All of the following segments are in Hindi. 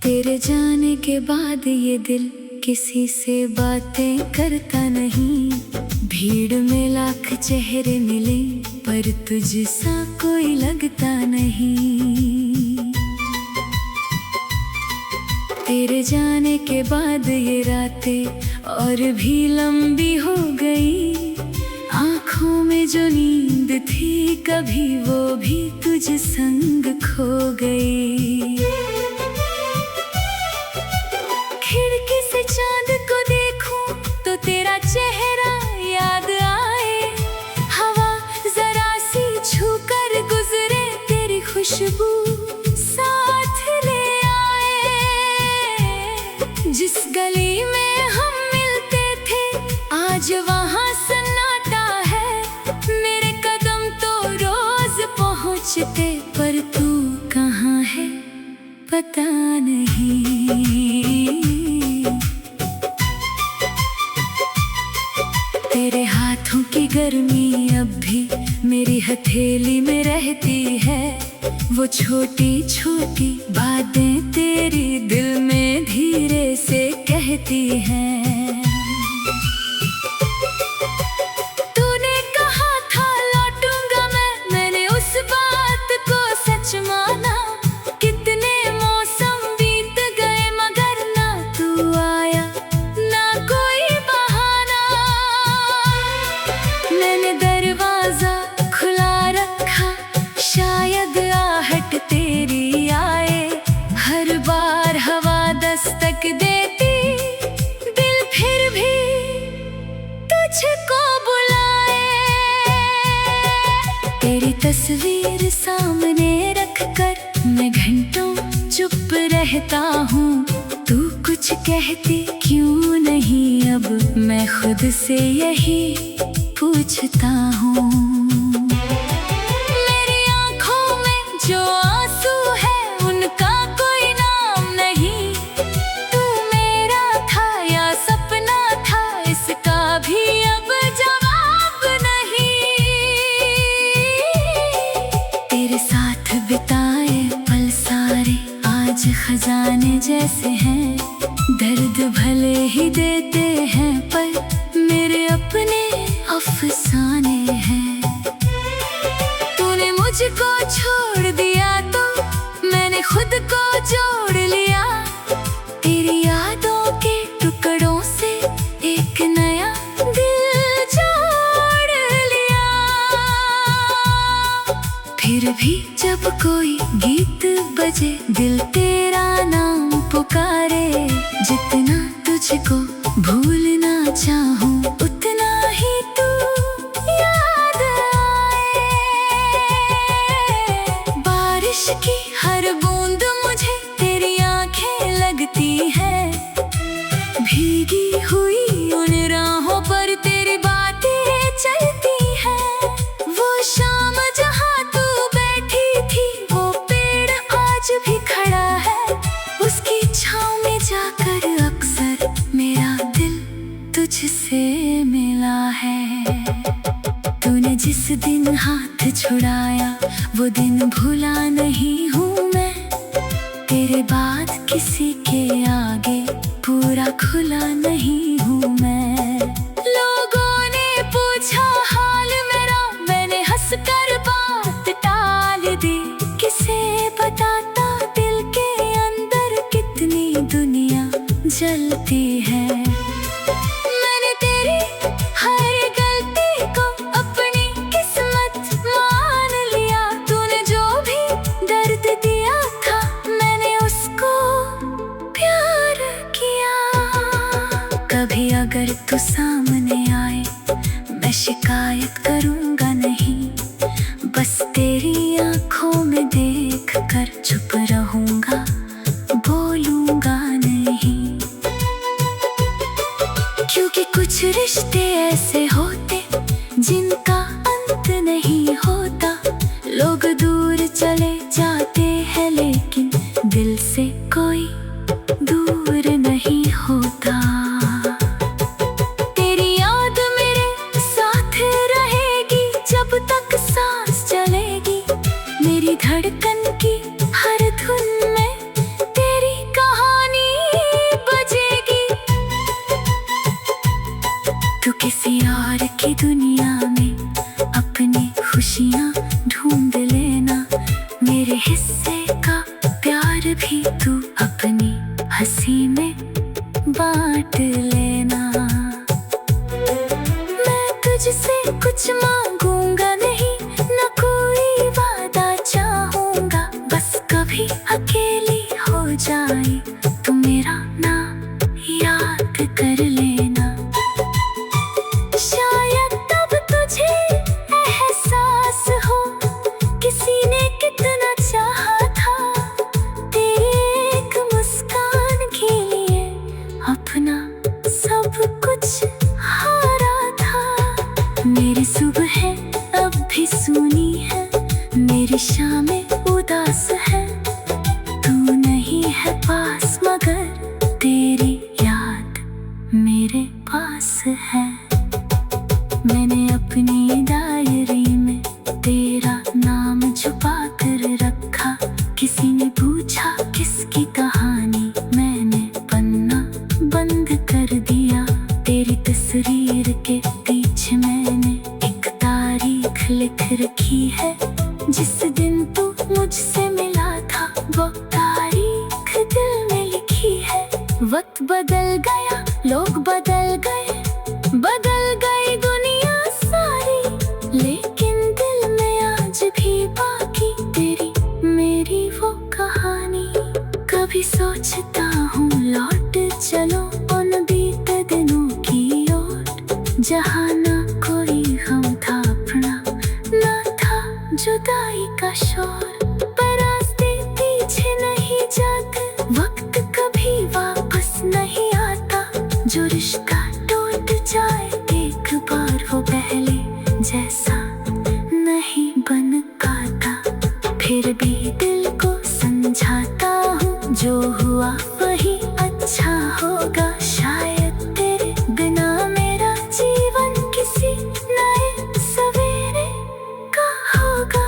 तेरे जाने के बाद ये दिल किसी से बातें करता नहीं। भीड़ में लाख चेहरे मिले पर तुझसा कोई लगता नहीं। तेरे जाने के बाद ये रातें और भी लंबी हो गई। आँखों में जो नींद थी कभी वो भी तुझ संग खो गई। खिड़की से चांद को देखूं तो तेरा चेहरा याद आए। हवा जरा सी छूकर गुजरे तेरी खुशबू साथ ले आए। जिस गली में हम मिलते थे आज वहाँ सन्नाटा है। मेरे कदम तो रोज पहुँचते पर तू कहाँ है पता नहीं। तेरे हाथों की गर्मी अब भी मेरी हथेली में रहती है। वो छोटी छोटी बातें तेरी दिल में धीरे से कहती हैं। तूने कहा था लौटूंगा मैंने उस बात को सच माना। कितने मौसम बीत गए मगर ना तू आया ना कोई बहाना। मैंने दरवाजा खुला रखा शायद आहट तेरी आए। हर बार हवा दस्तक देती दिल फिर भी तुझको बुलाए। तेरी तस्वीर सामने रखकर मैं घंटों चुप रहता हूँ। तू कुछ कहती क्यों नहीं अब मैं खुद से यही पूछता हूँ। मेरी आँखों में जो आंसू है उनका कोई नाम नहीं। तू मेरा था या सपना था इसका भी अब जवाब नहीं। तेरे साथ बिताए पल सारे आज खजाने जैसे हैं। दर्द भले ही देते हैं पर मेरे अपने अफसाने हैं। तूने मुझको छोड़ दिया तो मैंने खुद को जोड़ लिया। तेरी यादों के टुकड़ों से एक नया दिल जोड़ लिया। फिर भी जब कोई गीत बजे दिल तेरा नाम पुकारे। जितना तुझको भूलना चाहूं उतना ही तू याद आए। बारिश की हर बूंद मुझे तेरी आंखें लगती है। भीगी हुई उन राहों पर तेरी बातें चलती हैं। वो शाम जहाँ तू बैठी थी वो पेड़ आज भी खड़ा है। उसकी छाँव में जाकर अक्सर मेरा दिल तुझसे मिला है। तूने जिस दिन हाथ छुड़ाया वो दिन भूला नहीं हूँ मैं। तेरे बाद किसी के आगे पूरा खुला नहीं हूँ मैं। लोगों ने पूछा हाल मेरा मैंने हंसकर बात टाल दी। किसे बताता दिल के अंदर कितनी दुनिया जलती है। मैंने तेरी हर गलती को अपनी किस्मत मान लिया। तूने जो भी दर्द दिया था मैंने उसको प्यार किया। कभी अगर तू सामने आए मैं शिकायत करूँगा नहीं। बस तेरी आँखों में देख कर चुप रहूँगा बोलूँगा नहीं। क्योंकि कुछ रिश्ते ऐसे होते जिनका अंत नहीं होता। लोग दूर चले जाते हैं लेकिन दिल से कोई दूर नहीं होता। तेरी याद मेरे साथ रहेगी जब तक सांस चलेगी। मेरी धड़कन की हर धुन मेरे हिस्से का प्यार भी तू अपनी हंसी में बांट लेना। मैं तुझसे कुछ मांगूंगा नहीं, न कोई वादा चाहूंगा, बस कभी अकेली हो जाए तो मेरा नाम याद कर लेना। शायद तब तुझे एहसास हो किसी ने कितना चाहा था, तेरी एक मुस्कान के लिए अपना सब कुछ हारा था। मेरी सुबह अब भी सूनी है, मेरी शामें उदास है, तू नहीं है पास मगर तेरी याद मेरे पास है। मैंने अपनी डायरी में तेरा नाम छुपा कर रखा, किसी ने पूछा किसकी कहानी, मैंने पन्ना बंद कर दिया। तेरी तस्वीर के पीछे मैंने एक तारीख लिख रखी है, जिस दिन तू मुझसे मिला था वो तारीख दिल में लिखी है। वक्त बदल गया, लोग बदल गए, बदल गई दुनिया सारी, लेकिन दिल में आज भी बाकी तेरी मेरी वो कहानी। कभी सोचता हूँ लौट चलो उन बीते दिनों की ओर, जहाँ ना कोई गम था अपना, ना था जुदाई का शोर। पर रास्ते पीछे नहीं जाते, वक्त कभी वापस नहीं आता, जो रिश्ता टूट जाए एक बार वो पहले जैसा नहीं बन पाता। फिर भी दिल को समझाता हूँ जो हुआ वही अच्छा होगा, शायद तेरे बिना मेरा जीवन किसी नए सवेरे का होगा।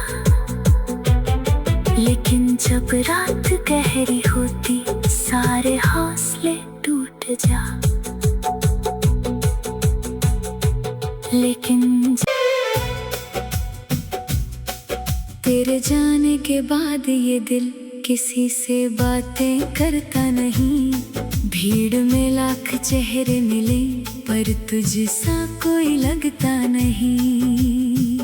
लेकिन जब रात गहरी होती सारे हौसले टूट जा, लेकिन तेरे जाने के बाद ये दिल किसी से बातें करता नहीं। भीड़ में लाख चेहरे मिले पर तुझसा कोई लगता नहीं।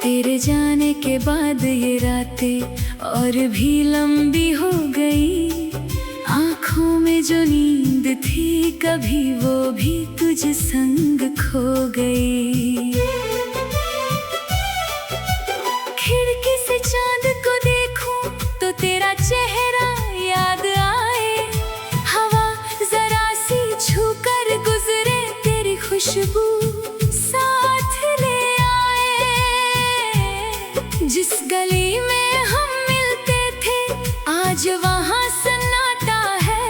तेरे जाने के बाद ये रातें और भी लंबी हो गई, आँखों में जो नींद थी कभी वो भी तुझ संग खो गई। खिड़की से चांद को देखूं तो तेरा चेहरा याद आए, हवा जरा सी छूकर गुजरे तेरी खुशबू साथ ले आए। जिस गली में हम मिलते थे आज वहाँ सन्नाटा है,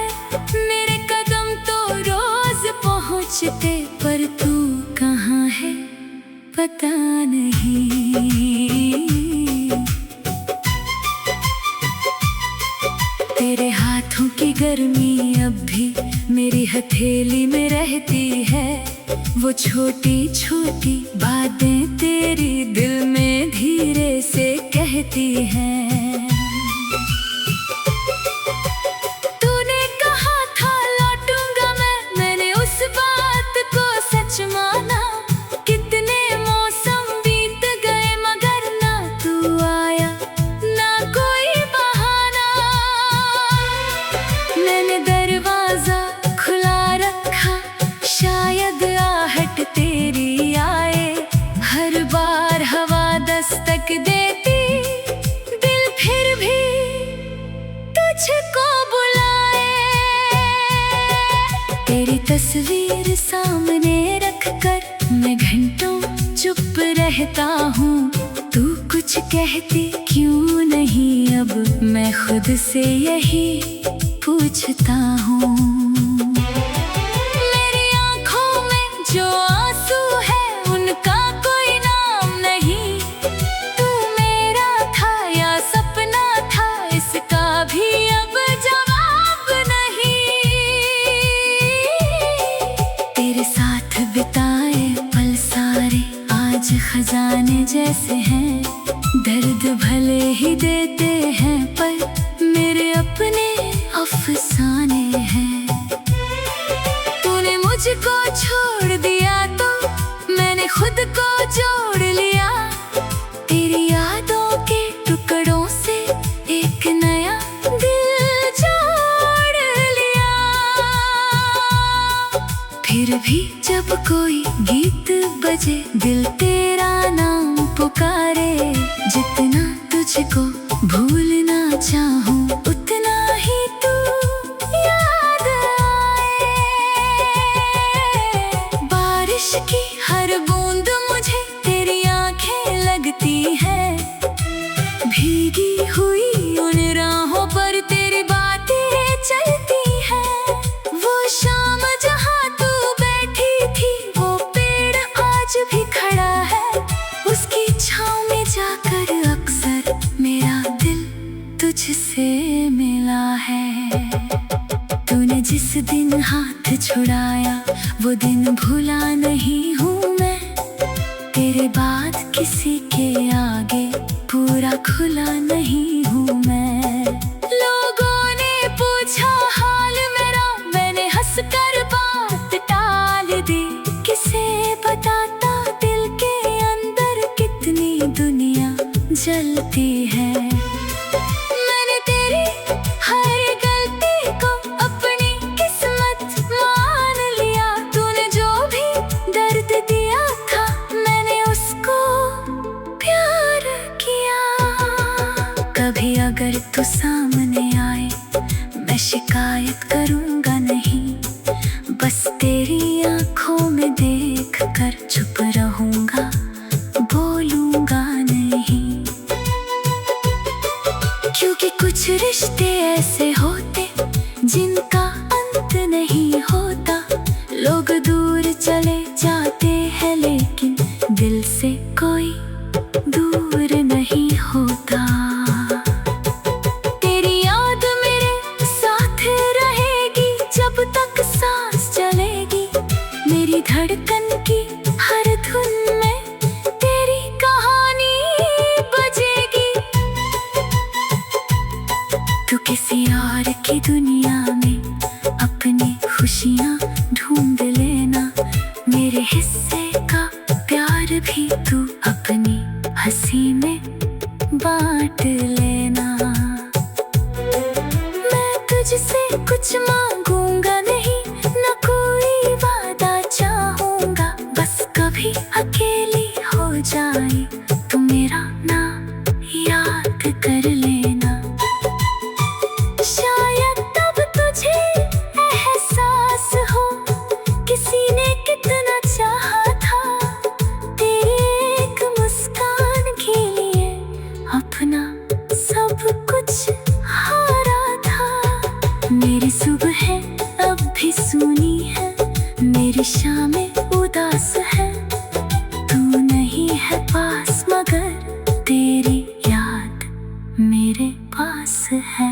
मेरे कदम तो रोज पहुँचते पर तू कहाँ है पता नहीं। तेरे हाथों की गर्मी अब भी मेरी हथेली में रहती है, वो छोटी छोटी बातें तेरी दिल में धीरे से कहती हैं। तूने कहा था लौटूंगा मैं, मैंने उस बात को सच माना। कितने मौसम बीत गए मगर ना तू आया ना कोई बहाना। मैंने दरवाजा खुला रखा शायद आहट तेरी आए, हर बार हवा दस्तक देती दिल फिर भी तुझको बुलाए। तेरी तस्वीर सामने रखकर मैं घंटों चुप रहता हूँ, तू कुछ कहती क्यों नहीं अब मैं खुद से यही पूछता हूँ। मेरी आँखों में जो आंसू है उनका कोई नाम नहीं, तू मेरा था या सपना था इसका भी अब जवाब नहीं। तेरे साथ बिताए पल सारे आज खजाने जैसे हैं, दर्द भले ही देते हैं पर मेरे अपने अफसाने हैं। तूने मुझको छोड़ दिया तो मैंने खुद को जोड़ लिया। तेरी यादों के टुकड़ों से एक नया दिल जोड़ लिया। फिर भी जब कोई गीत बजे दिल तेरा नाम पुकारे। जितना तुझको भूलना चाहूं उतना ही तू याद आए। बारिश की हर बूंद मुझे तेरी आंखें लगती है। भीगी हुई उन राहों पर तेरी बातें चलती हैं। वो शाम जहां तू बैठी थी वो पेड़ आज भी खड़ा है। उसकी छांव में जाकर अक्सर मेरा दिल तुझसे मिला है। तूने जिस दिन हाथ छुड़ाया वो दिन भूला नहीं हूँ मैं। तेरे बाद किसी के आगे पूरा खुला नहीं हूँ मैं। लोगों ने पूछा हाल मेरा, मैंने हंसकर बात टाल दी। किसे बताता दिल के अंदर कितनी दुनिया जलती है। मैंने तेरी हर गलती को अपनी किस्मत मान लिया। तूने जो भी दर्द दिया था मैंने उसको प्यार किया। कभी अगर तू सामने आए मैं शिकायत करूंगा नहीं। बस तेरी आंखों में देख कर चुप रहूंगा, बोलूंगा नहीं। क्योंकि कुछ रिश्ते ऐसे होते जिनका अंत नहीं होता। लोग दूर चले जाते हैं लेकिन दिल से कोई दूर नहीं होता। तेरी याद मेरे साथ रहेगी जब तक सांस चलेगी। मेरी धड़कन की हर धुन में तेरी कहानी बजेगी। तू किसी और की दुनिया में अपनी खुशियाँ ढूंढ लेना। मेरे हिस्से का प्यार भी तू अपनी हंसी में बांट लेना। मैं तुझसे कुछ मांगूंगा नहीं, न कोई वादा चाहूंगा। बस कभी अकेली हो जाए तो मेरा नाम याद कर लेना। शायद तब तुझे एहसास हो किसी ने कितना चाहा था। तेरी एक मुस्कान के लिए अपना सब कुछ हारा था। मेरी सुबह अब भी सूनी है, मेरी शामें उदास है। तू नहीं है पास मगर तेरी याद मेरे पास है।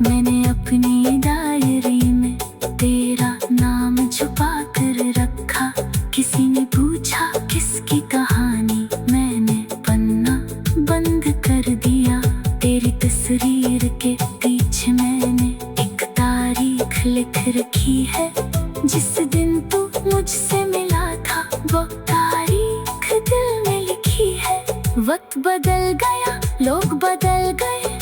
मैंने अपनी डायरी में तेरा नाम छुपा कर रखा। किसी ने पूछा किसकी कहानी, मैंने पन्ना बंद कर दिया। तेरी तस्वीर के पीछे मैंने एक तारीख लिख रखी है। जिस दिन तू मुझसे मिला था वो तारीख दिल में लिखी है। वक्त बदल गया, लोग बदल गए,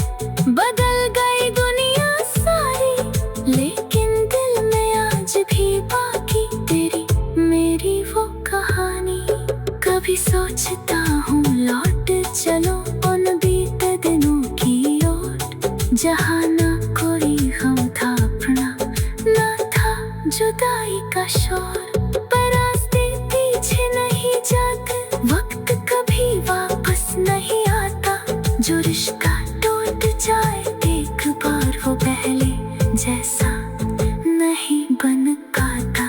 बदल गई दुनिया सारी। लेकिन दिल में आज भी बाकी तेरी मेरी वो कहानी। कभी सोचता हूँ लौट चलो उन बीते दिनों की ओर। जहाँ ना कोई गम था अपना, ना था जुदाई का शोर। पर रास्ते पीछे नहीं जाते, वक्त कभी वापस नहीं आता। जो रिश्ता टूट जाए एक बार वो पहले जैसा नहीं बन पाता।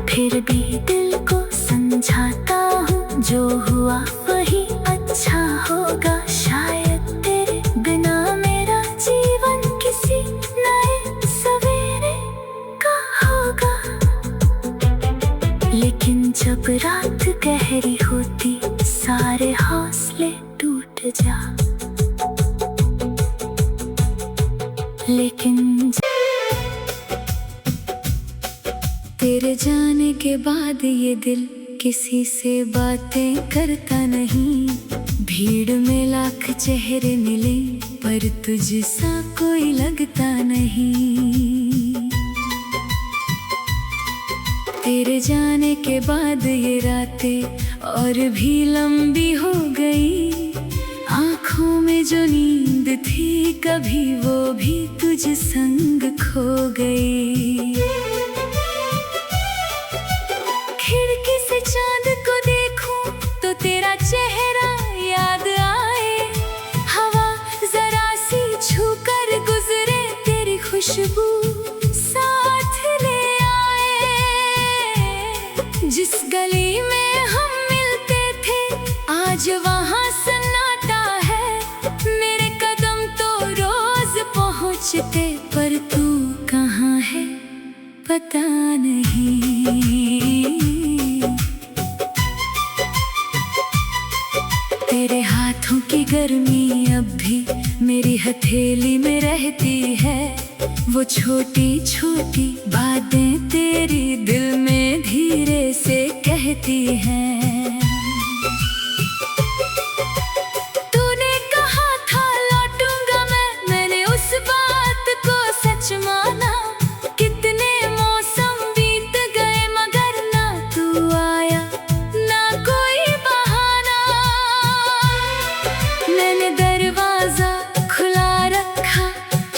फिर भी दिल को समझाता हूँ जो हुआ वही अच्छा होगा। शायद तेरे बिना मेरा जीवन किसी नए सवेरे का होगा। लेकिन जब रात गहरी होती सारे हौसले टूट जा, लेकिन तेरे जाने के बाद ये दिल किसी से बातें करता नहीं। भीड़ में लाख चेहरे मिले पर तुझसा कोई लगता नहीं। तेरे जाने के बाद ये रातें और भी लंबी हो गई। आँखों में जो नींद थी कभी वो भी तुझ संग खो गई। खिड़की से चांद को देखूं तो तेरा चेहरा याद आए। हवा जरा सी छू कर गुजरे तेरी खुशबू साथ ले आए। जिस गली में हम मिलते थे आज वहाँ सन्नाटा है। मेरे कदम तो रोज पहुँचते पर तू कहाँ है पता नहीं। तेरे हाथों की गर्मी अब भी मेरी हथेली में रहती है। वो छोटी छोटी बातें तेरी दिल में धीरे से कहती हैं। तूने कहा था लौटूंगा मैंने उस बात को सच माना। कितने मौसम बीत गए मगर ना तू आया ना कोई बहाना। मैंने दरवाजा खुला रखा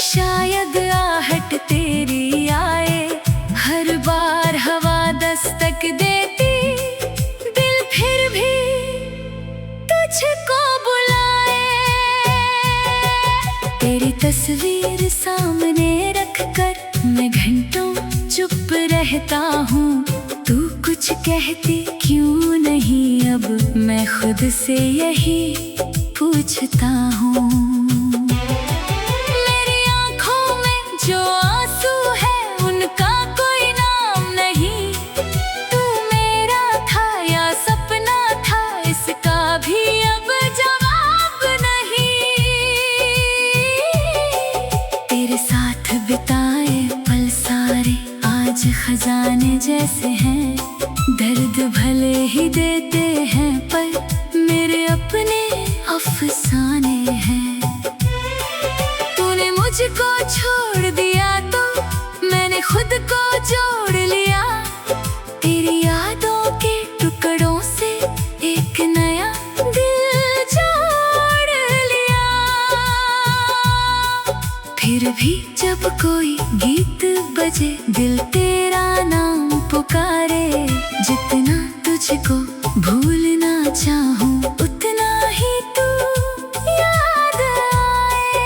शायद आहट तेरी आए। हर बार हवा दस्तक देती दिल फिर भी तुझको बुलाए। तेरी तस्वीर सामने रखकर मैं घंटों चुप रहता हूँ। तू कुछ कहती क्यों नहीं अब मैं खुद से यही पूछता हूँ। मेरी आँखों में जो आंसू है उनका कोई नाम नहीं। तू मेरा था या सपना था इसका भी अब जवाब नहीं। तेरे साथ बिताए पल सारे आज खजाने जैसे हैं। दर्द भले ही देते हैं पर मेरे अपने अफसाने हैं। तूने मुझको छोड़ दिया तो मैंने खुद को जोड़ लिया। तेरी यादों के टुकड़ों से एक नया दिल जोड़ लिया। फिर भी जब कोई गीत बजे दिल तेरा नाम पुकारे। जितना तुझको भूलना चाहूं उतना ही तू याद आए।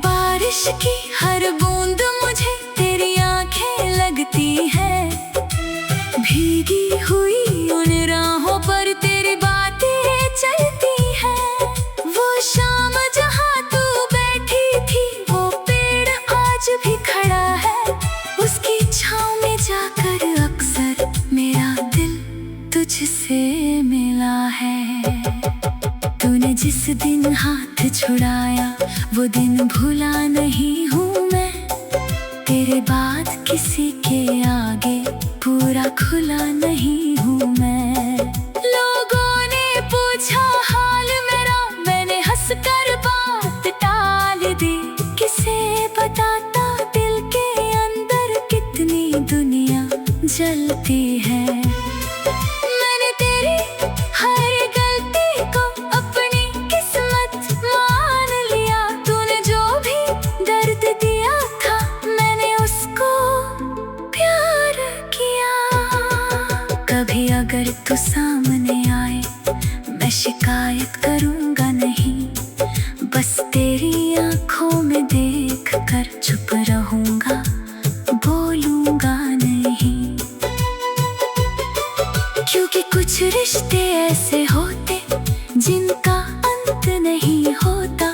बारिश की हर बूंद मुझे तेरी आंखें लगती है। भीगी हुई उन राहों पर तेरी बातें चलती हैं। वो शाम जहाँ तू बैठी थी वो पेड़ आज भी खड़ा है। उसकी छाँव में जाकर अक्सर मेरा दिल तुझसे मिला है। तूने जिस दिन हाथ छुड़ाया वो दिन भूला नहीं हूँ मैं। तेरे बाद किसी के आगे पूरा खुला नहीं हूँ मैं। लोगों ने पूछा हाल मेरा मैंने हंसकर बात टाल दी। किसे बताता दिल के अंदर कितनी दुनिया जलती है। मैंने तेरी हर गलती को अपनी किस्मत मान लिया। तूने जो भी दर्द दिया था मैंने उसको प्यार किया। कभी अगर तू सामने आए मैं शिकायत करूँगा नहीं। बस तेरी आँखों में देख कर चुप रहूँगा बोलूँगा नहीं। क्योंकि कुछ रिश्ते ऐसे होते जिनका अंत नहीं होता।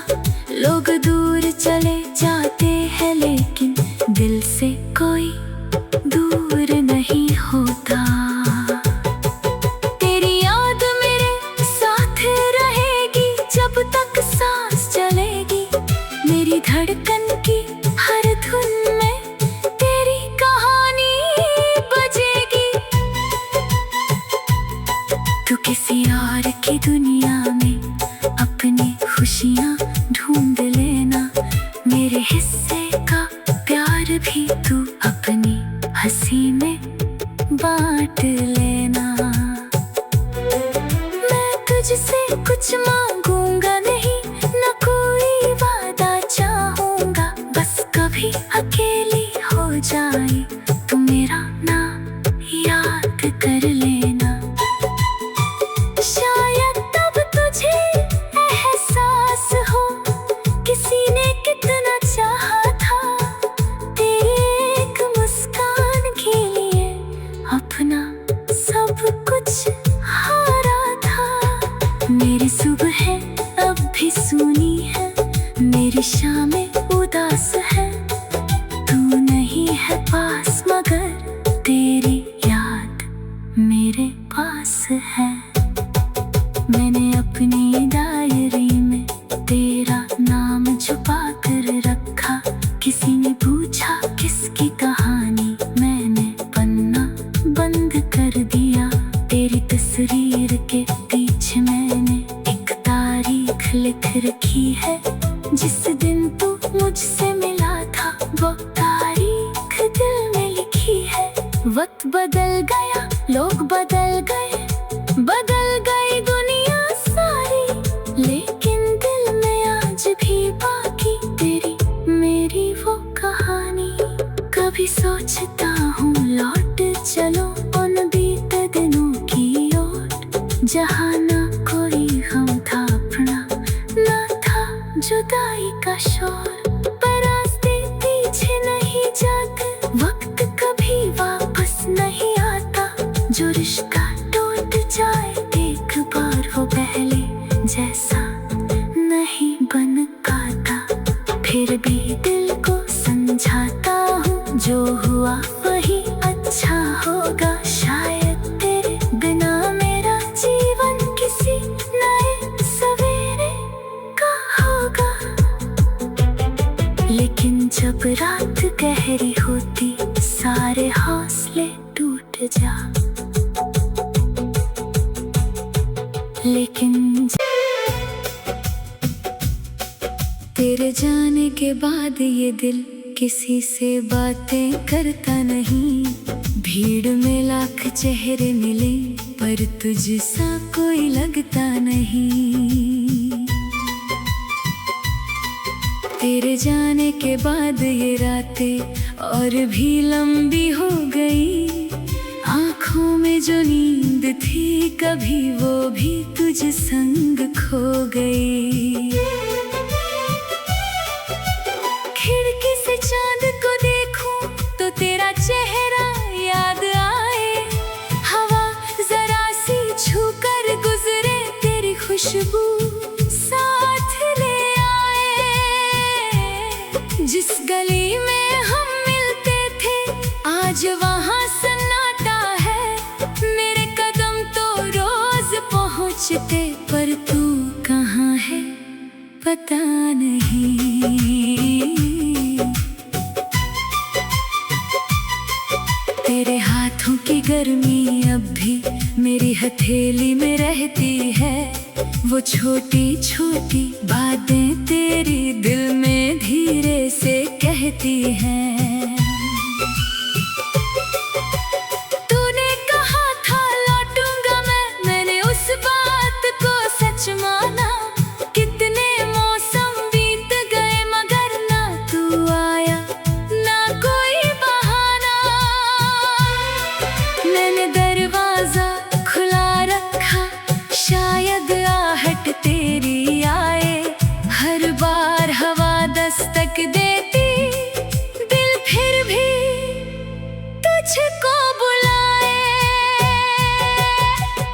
लोग दूर चले जाते हैं लेकिन दिल से कोई दूर नहीं होता। तेरी याद मेरे साथ दुनिया में अपनी खुशियाँ ढूंढ लेना। मेरे हिस्से का प्यार भी तू अपनी हंसी में बांट लेना। मैं तुझसे कुछ मांगूंगा नहीं, न कोई वादा चाहूंगा, बस कभी अकेली हो जाए तो मेरा नाम याद कर लेना। शायद तब तुझे एहसास हो किसी ने कितना चाहा था, तेरी एक मुस्कान के लिए अपना सब कुछ हारा था। मेरी सुबह अब भी सूनी है, मेरी शामें उदास है, तू नहीं है पास मगर तेरी याद मेरे पास है। मैंने अपनी डायरी में तेरा नाम छुपा कर रखा, किसी ने पूछा किसकी कहानी, मैंने पन्ना बंद कर दिया। तेरी तस्वीर के पीछे मैंने एक तारीख लिख रखी है, जिस दिन तू मुझसे मिला था वो तारीख दिल में लिखी है। वक्त बदल गया, लोग बदल गए, बदल गई दुनिया सारी, लेकिन दिल में आज भी बाकी तेरी मेरी वो कहानी। कभी सोचता हूँ लौट चलो उन बीते दिनों की ओर, जहाँ ना कोई गम था अपना, ना था जुदाई का शोर। पर रास्ते पीछे नहीं जाते, वक्त कभी वापस नहीं आता, जो रिश्ता टूट जाए एक बार वो पहले जैसा नहीं बन पाता। फिर भी दिल को समझाता हूँ जो हुआ वही अच्छा होगा, शायद तेरे बिना मेरा जीवन किसी नए सवेरे का होगा। लेकिन जब रात गहरी होती सारे हौसले टूट जा, लेकिन तेरे जाने के बाद ये दिल किसी से बातें करता नहीं। भीड़ में लाख चेहरे मिले पर तुझसा कोई लगता नहीं। तेरे जाने के बाद ये रातें और भी लंबी हो गई, आँखों में जो नींद थी कभी वो भी तुझ संग खो गई। खिड़की से चांद को देखूं तो तेरा चेहरा याद आए, हवा जरा सी छू कर गुजरे तेरी खुशबू साथ ले आए। जिस गली में हम मिलते थे आज वहाँ सन्नाटा है, मेरे कदम तो रोज पहुँचते पर तू कहाँ है पता नहीं। तेरे हाथों की गर्मी अब भी मेरी हथेली में रहती है, वो छोटी छोटी बातें तेरी दिल में धीरे से कहती हैं। तूने कहा था लौटूंगा मैं, मैंने उस बात को सच माना। कितने मौसम बीत गए मगर ना तू आया ना कोई बहाना। मैंने दरवाजा खुला रखा शायद आहट तेरी आए, हर बार हवा दस्तक देती दिल फिर भी तुझको बुलाए।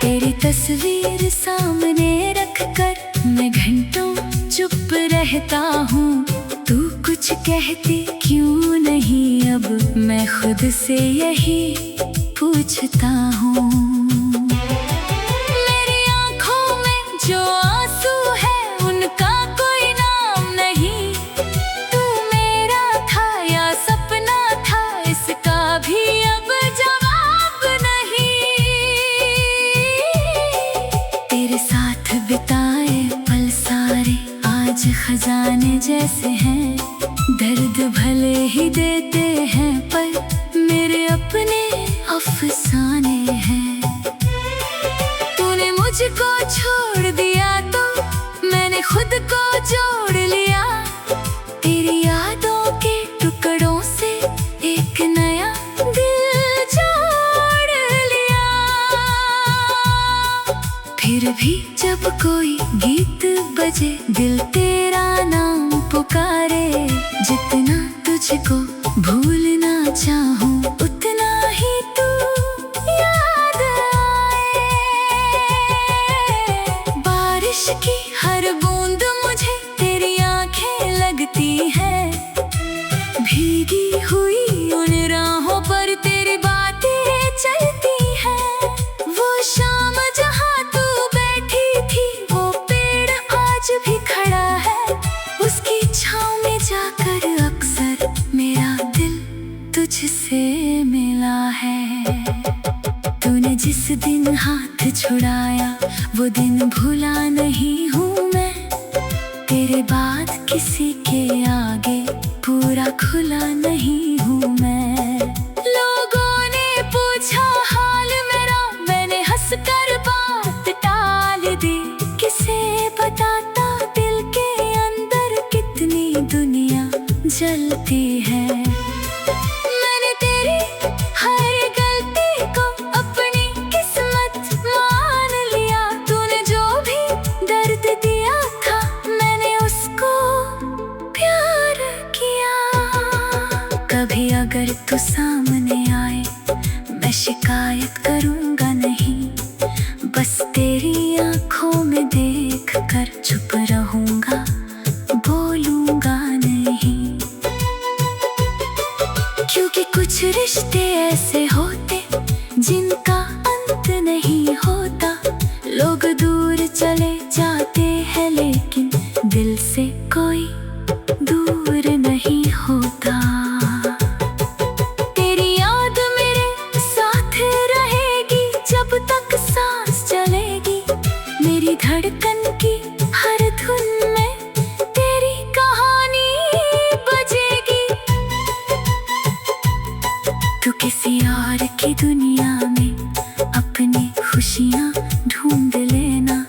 तेरी तस्वीर सामने रख कर मैं घंटों चुप रहता हूँ, तू कुछ कहती क्यों नहीं अब मैं खुद से यही पूछता हूँ। मेरी आँखों में जो आंसू है उनका कोई नाम नहीं, तू मेरा था या सपना था इसका भी अब जवाब नहीं। तेरे साथ बिताए पल सारे आज खजाने जैसे हैं। दर्द भले ही देते हैं पर मेरे अपने अफसाने हैं। तूने मुझको छोड़ दिया तो मैंने खुद को जोड़ लिया। तेरी यादों के टुकड़ों से एक नया दिल जोड़ लिया। फिर भी जब कोई गीत बजे दिल तेरा नाम पुकारे। जितना तुझको भूलना चाहूं उतना ही तू याद आए। बारिश की हर बूंद मुझे तेरी आंखें लगती है। भीगी हुई उन राहों पर तेरी बातें चलती हैं। वो शाम जहां तू बैठी थी वो पेड़ आज भी खड़ा है। उसकी छांव में जाकर अक्सर मेरा दिल तुझसे मिला है। तूने जिस दिन हाथ छुड़ाया वो दिन भूला नहीं हूँ मैं। तेरे बाद किसी के आगे पूरा खुला नहीं हूँ मैं। लोगों ने पूछा हाल मेरा मैंने हंसकर बात टाल दी। किसे बताता दिल के अंदर कितनी दुनिया जलती है। मैंने तेरी हर गलती को अपनी किस्मत मान लिया। तूने जो भी दर्द दिया था मैंने उसको प्यार किया। कभी अगर तू सामने आए मैं शिकायत करूंगा नहीं। बस तेरी आंखों में देख कर चुप रहूंगा बोलूंगा नहीं। क्योंकि कुछ रिश्ते ऐसे होते जिनका अंत नहीं होता। लोग दूर चले जाते हैं लेकिन दिल से कोई दूर नहीं होता। तेरी याद मेरे साथ रहेगी जब तक सांस चलेगी। मेरी धड़कन की हर धुन में तेरी कहानी बजेगी। तू किसी और की दुनिया में अपनी खुशियाँ ढूंढ लेना।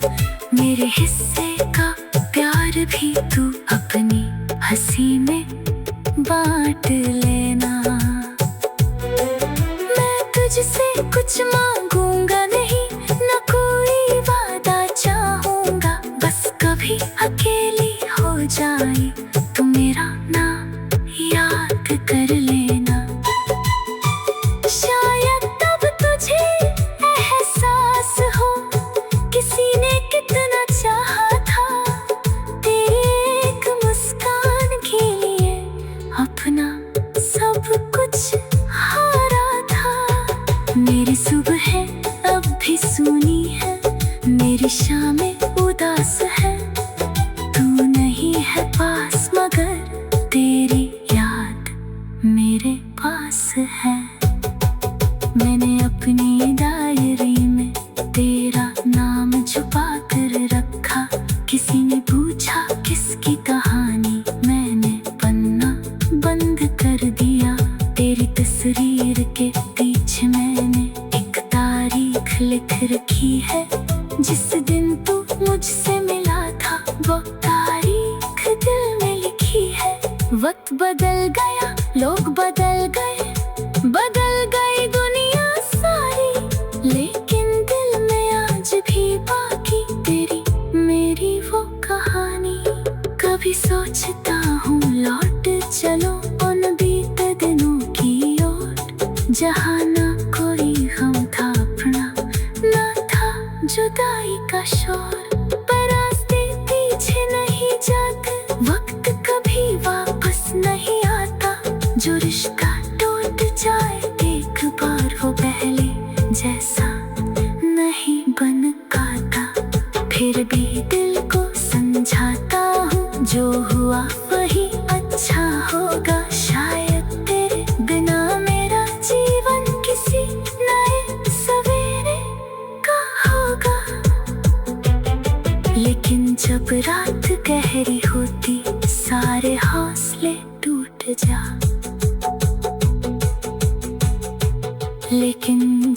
मेरे हिस्से का प्यार भी तू अपनी हंसी में बांट लेना। मैं तुझसे कुछ मांगूंगा नहीं न कोई वादा चाहूंगा। बस कभी अकेली हो जाए तो मेरा नाम याद कर लेना। शायद तब तुझे एहसास हो किसी ने कितना चाहा था। तेरी एक मुस्कान के लिए अपना सब कुछ हारा था। मेरी सुबह अब भी सूनी है मेरी शामें उदास है। तू नहीं है पास मगर तेरी याद मेरे पास है। मैंने अपनी डायरी में तेरा नाम छुपा कर रखा। किसी ने पूछा किसकी कहानी मैंने पन्ना बंद कर दिया। तेरी तस्वीर के पीछे मैंने एक तारीख लिख रखी है। जिस दिन तू मुझसे मिला था वो तारीख दिल में लिखी है। वक्त बदल गया लोग बदल गए बदल गई दुनिया सारी। लेकिन दिल में आज भी बाकी तेरी मेरी वो कहानी। कभी सोचता हूँ लौट चलो उन बीते दिनों की ओर। जहाँ ना कोई गम था अपना ना था जुदाई का शोर। पर रास्ते पीछे नहीं जाते वक्त कभी वापस नहीं आता। जो रिश्ता टूट जाए एक बार वो पहले जैसा नहीं बन पाता। फिर भी दिल को समझाता हूँ जो हुआ वही अच्छा होगा। शायद तेरे बिना मेरा जीवन किसी नए सवेरे का होगा। लेकिन जब रात गहरी होती सारे हौसले टूट जा। लेकिन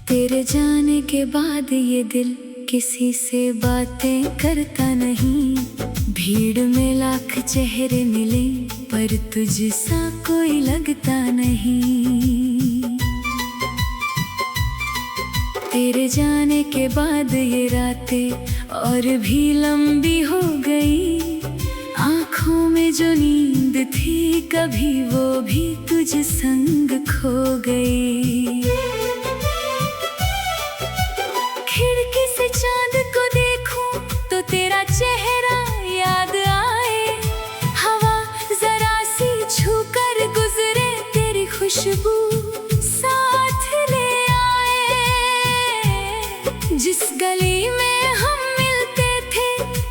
तेरे जाने के बाद ये दिल किसी से बातें करता नहीं। भीड़ में लाख चेहरे मिले पर तुझसा कोई लगता नहीं। तेरे जाने के बाद ये रातें और भी लंबी हो गई। आँखों में जो नींद थी कभी वो भी तुझ संग खो गई। खिड़की से चांद को देखूं तो तेरा चेहरा याद आए। हवा जरा सी छूकर गुजरे तेरी खुशबू साथ ले आए। जिस गली में हम मिलते थे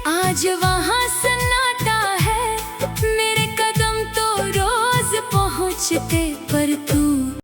आज वहाँ सन्नाटा है। मेरे कदम तो रोज पहुँचते